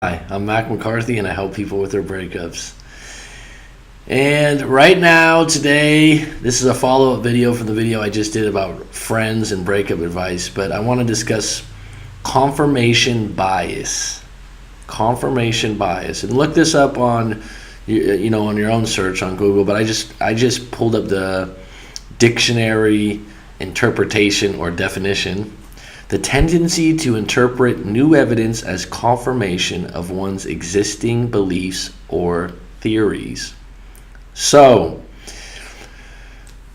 Hi, I'm Mac McCarthy and I help people with their breakups. And right now, today, this is a follow up video from the video I just did about friends and breakup advice, but I want to discuss confirmation bias. Confirmation bias. And look this up on on your own search on Google, but I just pulled up the dictionary interpretation or definition. The tendency to interpret new evidence as confirmation of one's existing beliefs or theories. So,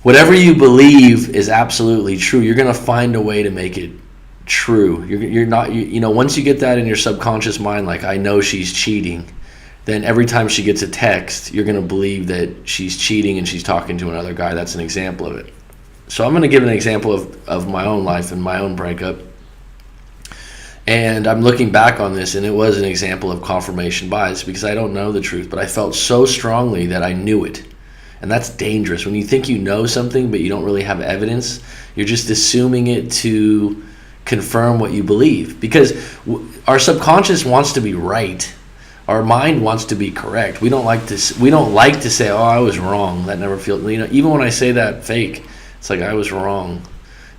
whatever you believe is absolutely true. You're going to find a way to make it true. You're not, once you get that in your subconscious mind, like, I know she's cheating, then every time she gets a text, you're going to believe that she's cheating and she's talking to another guy. That's an example of it. So I'm going to give an example of my own life and my own breakup. And I'm looking back on this, and it was an example of confirmation bias because I don't know the truth, but I felt so strongly that I knew it. And that's dangerous. When you think you know something, but you don't really have evidence, you're just assuming it to confirm what you believe. Because our subconscious wants to be right. Our mind wants to be correct. We don't like to say, "Oh, I was wrong." That never feels. Even when I say that fake, it's like I was wrong.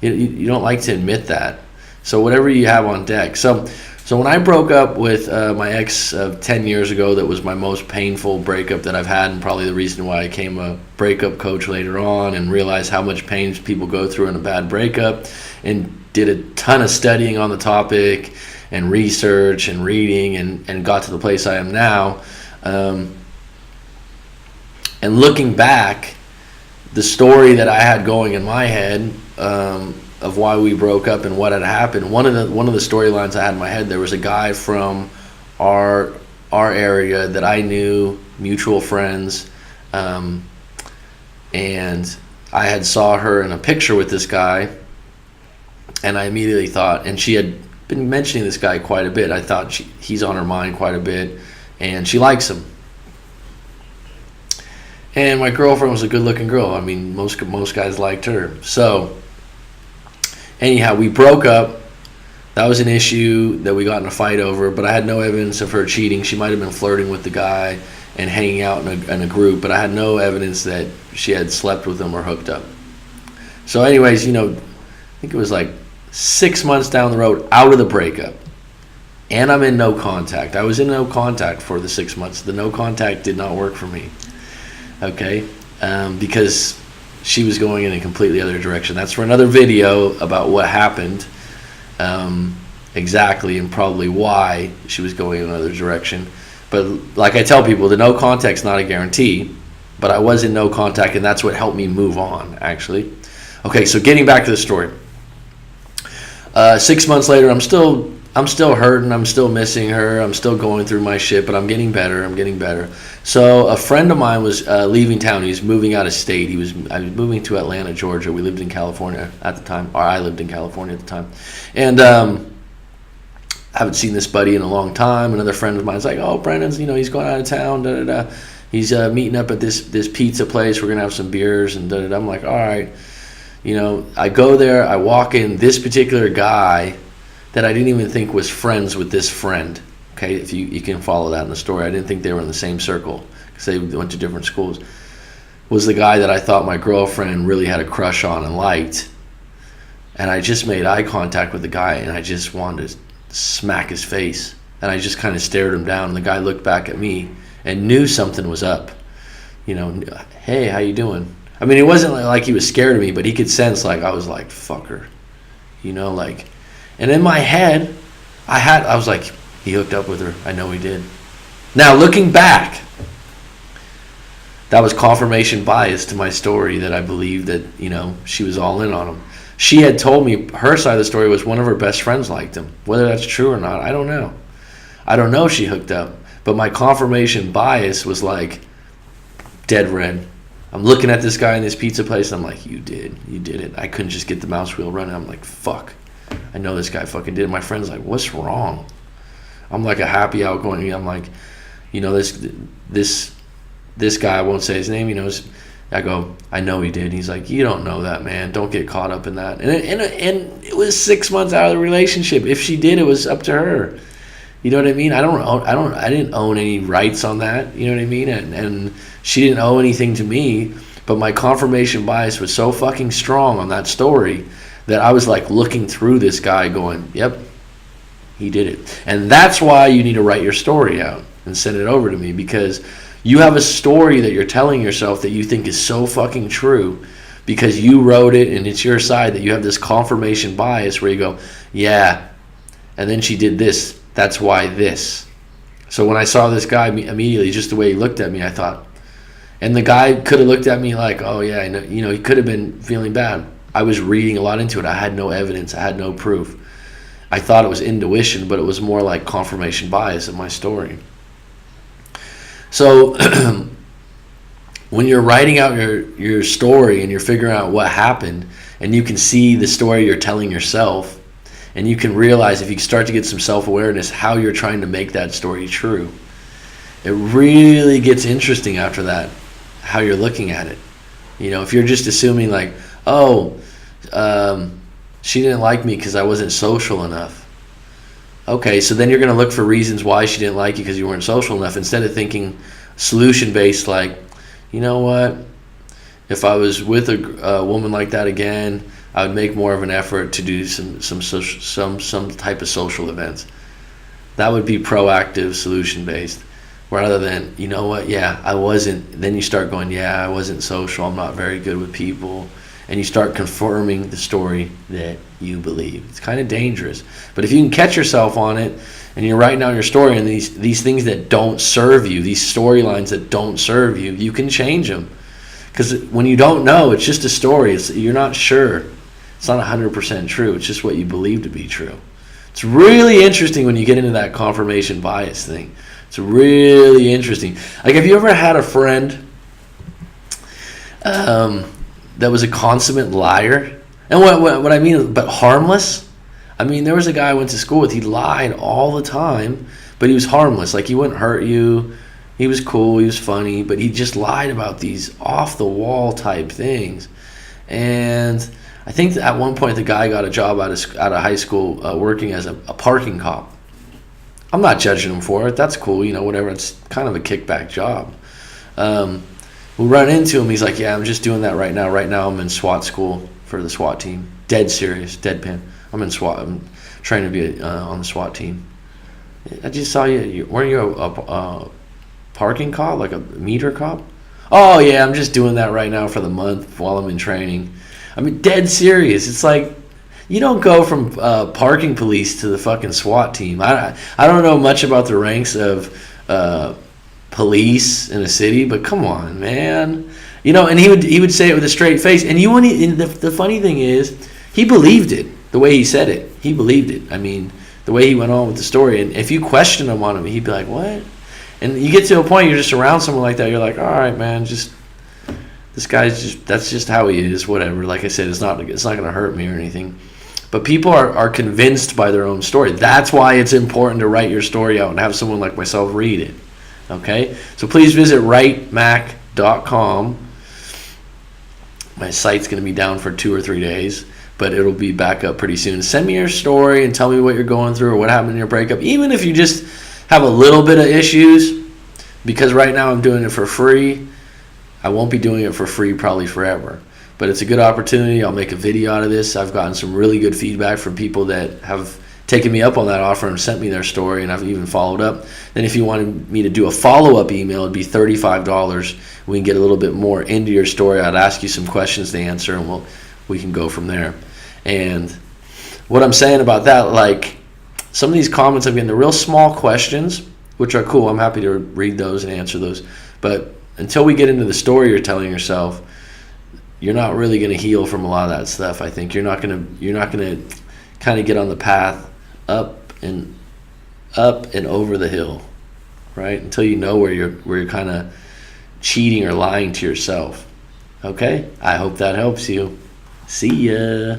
You don't like to admit that. So whatever you have on deck. So when I broke up with my ex 10 years ago, that was my most painful breakup that I've had, and probably the reason why I became a breakup coach later on and realized how much pain people go through in a bad breakup, and did a ton of studying on the topic and research and reading and got to the place I am now. And looking back, the story that I had going in my head of why we broke up and what had happened. One of the storylines I had in my head, there was a guy from our area that I knew, mutual friends, and I had saw her in a picture with this guy, and I immediately thought, and she had been mentioning this guy quite a bit. I thought he's on her mind quite a bit, and she likes him. And my girlfriend was a good-looking girl. I mean, most guys liked her. So anyhow, we broke up. That was an issue that we got in a fight over, but I had no evidence of her cheating. She might have been flirting with the guy and hanging out in a group, but I had no evidence that she had slept with him or hooked up. So anyways, I think it was like 6 months down the road out of the breakup, and I'm in no contact. I was in no contact for the 6 months. The no contact did not work for me, okay, because she was going in a completely other direction. That's for another video about what happened exactly, and probably why she was going in another direction. But like I tell people, the no contact's not a guarantee, but I was in no contact, and that's what helped me move on, actually. Okay, so getting back to the story. 6 months later, I'm still hurting. I'm still missing her. I'm still going through my shit, but I'm getting better. So a friend of mine was leaving town. He was moving out of state. I was moving to Atlanta, Georgia. We lived in California at the time, or I lived in California at the time. And I haven't seen this buddy in a long time. Another friend of mine's like, "Oh, Brandon's, he's going out of town. Da da da. He's meeting up at this pizza place. We're gonna have some beers and da da da." I'm like, "All right." I go there. I walk in. This particular guy that I didn't even think was friends with this friend. Okay, if you can follow that in the story. I didn't think they were in the same circle because they went to different schools. Was the guy that I thought my girlfriend really had a crush on and liked. And I just made eye contact with the guy, and I just wanted to smack his face. And I just kind of stared him down, and the guy looked back at me and knew something was up. "Hey, how you doing?" I mean, it wasn't like he was scared of me, but he could sense, like, I was like, "Fucker." And in my head, I was like, he hooked up with her. I know he did. Now, looking back, that was confirmation bias to my story, that I believed that, she was all in on him. She had told me her side of the story was one of her best friends liked him. Whether that's true or not, I don't know. I don't know if she hooked up, but my confirmation bias was like dead red. I'm looking at this guy in this pizza place, and I'm like, you did it. I couldn't just get the mouse wheel running. I'm like, fuck. I know this guy fucking did it. My friend's like, "What's wrong?" I'm like a happy, outgoing. I'm like, this guy, I won't say his name. I go, "I know he did." He's like, "You don't know that, man. Don't get caught up in that." And it was 6 months out of the relationship. If she did, it was up to her. You know what I mean? I didn't own any rights on that. You know what I mean? And she didn't owe anything to me. But my confirmation bias was so fucking strong on that story that I was like looking through this guy going, yep, he did it. And that's why you need to write your story out and send it over to me, because you have a story that you're telling yourself that you think is so fucking true because you wrote it and it's your side, that you have this confirmation bias where you go, yeah, and then she did this. That's why this. So when I saw this guy immediately, just the way he looked at me, I thought, and the guy could have looked at me like, oh yeah, I know, you know, he could have been feeling bad. I was reading a lot into it. I had no evidence. I had no proof. I thought it was intuition, but it was more like confirmation bias in my story. So when you're writing out your story and you're figuring out what happened, and you can see the story you're telling yourself, and you can realize, if you start to get some self-awareness, how you're trying to make that story true, it really gets interesting after that, how you're looking at it. You know, if you're just assuming like, oh, she didn't like me because I wasn't social enough. Okay, so then you're going to look for reasons why she didn't like you because you weren't social enough, instead of thinking solution-based, like, you know what, if I was with a woman like that again, I would make more of an effort to do some type of social events. That would be proactive, solution-based, rather than, you know what, yeah, I wasn't. Then you start going, yeah, I wasn't social, I'm not very good with people. And you start confirming the story that you believe. It's kind of dangerous. But if you can catch yourself on it, and you're writing down your story, and these things that don't serve you, these storylines that don't serve you, you can change them. Because when you don't know, it's just a story. You're not sure. It's not 100% true. It's just what you believe to be true. It's really interesting when you get into that confirmation bias thing. It's really interesting. Like, have you ever had a friend that was a consummate liar? And what I mean, but harmless? I mean, there was a guy I went to school with, he lied all the time, but he was harmless. Like, he wouldn't hurt you. He was cool, he was funny, but he just lied about these off-the-wall type things. And I think at one point the guy got a job out of high school working as a parking cop. I'm not judging him for it. That's cool, you know, whatever. It's kind of a kickback job. We run into him. He's like, yeah, I'm just doing that right now. Right now I'm in SWAT school for the SWAT team. Dead serious, deadpan. I'm in SWAT. I'm trying to be on the SWAT team. I just saw you. Weren't you a parking cop, like a meter cop? Oh, yeah, I'm just doing that right now for the month while I'm in training. I mean, dead serious. It's like, you don't go from parking police to the fucking SWAT team. I don't know much about the ranks of police in a city, but come on, man. You know, and he would say it with a straight face. And the funny thing is, he believed it the way he said it. He believed it. I mean, the way he went on with the story. And if you question him on it, he'd be like, what? And you get to a point, you're just around someone like that, you're like, all right, man, just, this guy's just, that's just how he is, whatever. Like I said, it's not going to hurt me or anything. But people are convinced by their own story. That's why it's important to write your story out and have someone like myself read it. Okay? So please visit writemac.com. My site's going to be down for 2 or 3 days, but it'll be back up pretty soon. Send me your story and tell me what you're going through or what happened in your breakup. Even if you just have a little bit of issues, because right now I'm doing it for free. I won't be doing it for free probably forever. But it's a good opportunity. I'll make a video out of this. I've gotten some really good feedback from people that have taken me up on that offer and sent me their story, and I've even followed up. Then if you wanted me to do a follow-up email, it'd be $35. We can get a little bit more into your story. I'd ask you some questions to answer, and we can go from there. And what I'm saying about that, like, some of these comments I'm getting, the real small questions, which are cool. I'm happy to read those and answer those. But until we get into the story you're telling yourself, you're not really going to heal from a lot of that stuff. I think you're not going to kind of get on the path up and over the hill, right? Until you know where you're kind of cheating or lying to yourself. Okay? I hope that helps you. See ya.